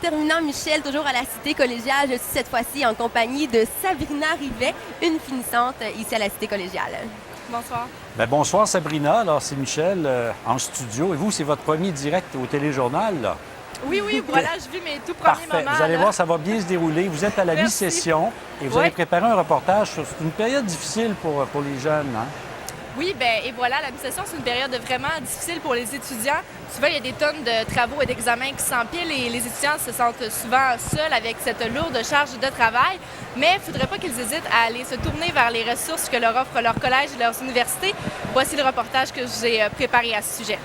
terminant, Michel, toujours à la Cité collégiale, je suis cette fois-ci en compagnie de Sabrina Rivet, une finissante ici à la Cité collégiale. Bonsoir. Bien, bonsoir Sabrina, alors c'est Michel en studio. Et vous, c'est votre premier direct au téléjournal, là? Oui, voilà, je vis mes tout premiers Parfait. moments. Vous allez là. voir, ça va bien se dérouler. Vous êtes à la Merci. mi-session et vous Oui. avez préparé un reportage sur une période difficile pour les jeunes, hein? Oui, et voilà, la mi-session, c'est une période vraiment difficile pour les étudiants. Souvent, il y a des tonnes de travaux et d'examens qui s'empilent et les étudiants se sentent souvent seuls avec cette lourde charge de travail. Mais il ne faudrait pas qu'ils hésitent à aller se tourner vers les ressources que leur offrent leur collège et leurs universités. Voici le reportage que j'ai préparé à ce sujet.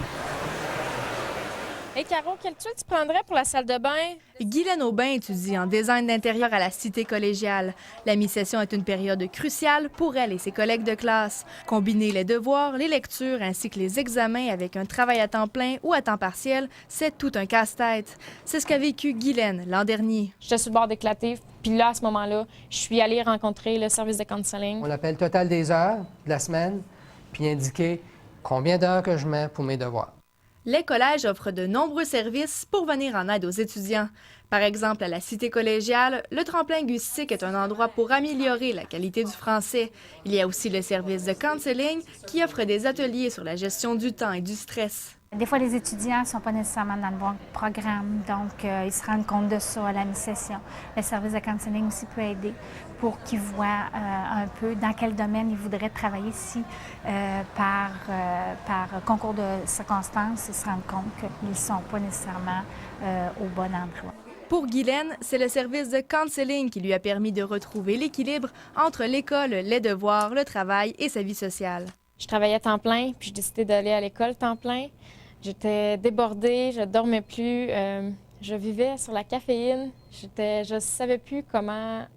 Hey Caro, quelle tuile tu prendrais pour la salle de bain? Guylaine Aubin étudie en design d'intérieur à la Cité collégiale. La mi-session est une période cruciale pour elle et ses collègues de classe. Combiner les devoirs, les lectures ainsi que les examens avec un travail à temps plein ou à temps partiel, c'est tout un casse-tête. C'est ce qu'a vécu Guylaine l'an dernier. J'étais sur le bord d'éclater, puis là, à ce moment-là, je suis allée rencontrer le service de counseling. On appelle le total des heures de la semaine, puis indiquer combien d'heures que je mets pour mes devoirs. Les collèges offrent de nombreux services pour venir en aide aux étudiants. Par exemple, à la Cité collégiale, le tremplin linguistique est un endroit pour améliorer la qualité du français. Il y a aussi le service de counseling qui offre des ateliers sur la gestion du temps et du stress. Des fois, les étudiants ne sont pas nécessairement dans le bon programme, donc ils se rendent compte de ça à la mi-session. Le service de counseling aussi peut aider pour qu'ils voient un peu dans quel domaine ils voudraient travailler si, par concours de circonstances, ils se rendent compte qu'ils ne sont pas nécessairement au bon endroit. Pour Guylaine, c'est le service de counseling qui lui a permis de retrouver l'équilibre entre l'école, les devoirs, le travail et sa vie sociale. Je travaillais à temps plein, puis j'ai décidé d'aller à l'école temps plein. J'étais débordée, je dormais plus, je vivais sur la caféine. Je ne savais plus comment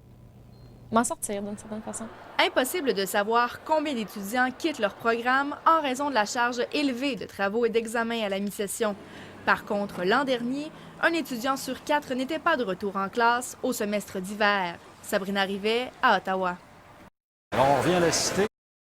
m'en sortir d'une certaine façon. Impossible de savoir combien d'étudiants quittent leur programme en raison de la charge élevée de travaux et d'examens à la mi-session. Par contre, l'an dernier, un étudiant sur 4 n'était pas de retour en classe au semestre d'hiver. Sabrina Rivet, à Ottawa. Alors, on revient à la Cité.